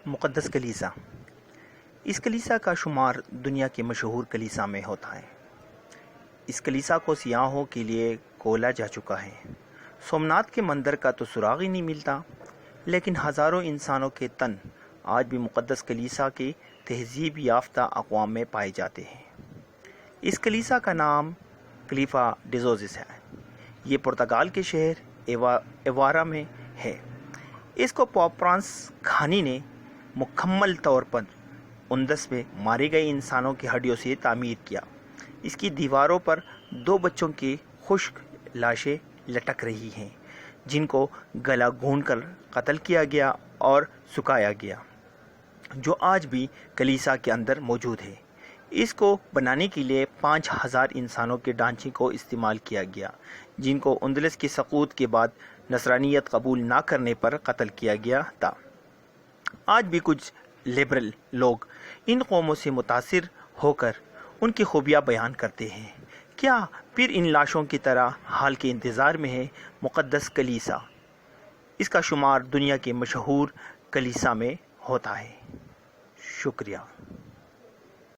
مقدس کلیسا۔ اس کلیسا کا شمار دنیا کے مشہور کلیسا میں ہوتا ہے۔ اس کلیسا کو سیاحوں کے لیے کھولا جا چکا ہے۔ سومناتھ کے مندر کا تو سراغ ہی نہیں ملتا، لیکن ہزاروں انسانوں کے تن آج بھی مقدس کلیسا کے تہذیب یافتہ اقوام میں پائے جاتے ہیں۔ اس کلیسا کا نام کلیفا ڈی جیزس ہے۔ یہ پرتگال کے شہر ایوارا میں ہے۔ اس کو پوپ فرانسس کھانی نے مکمل طور پر 19 میں مارے گئے انسانوں کی ہڈیوں سے تعمیر کیا۔ اس کی دیواروں پر 2 بچوں کی خشک لاشیں لٹک رہی ہیں، جن کو گلا گھونٹ کر قتل کیا گیا اور سکھایا گیا، جو آج بھی کلیسا کے اندر موجود ہے۔ اس کو بنانے کے لیے 5000 انسانوں کے ڈھانچے کو استعمال کیا گیا، جن کو اندلس کی سقوط کے بعد نصرانیت قبول نہ کرنے پر قتل کیا گیا تھا۔ آج بھی کچھ لبرل لوگ ان قوموں سے متاثر ہو کر ان کی خوبیاں بیان کرتے ہیں۔ کیا پھر ان لاشوں کی طرح حال کے انتظار میں ہے مقدس کلیسا؟ اس کا شمار دنیا کے مشہور کلیسا میں ہوتا ہے۔ شکریہ۔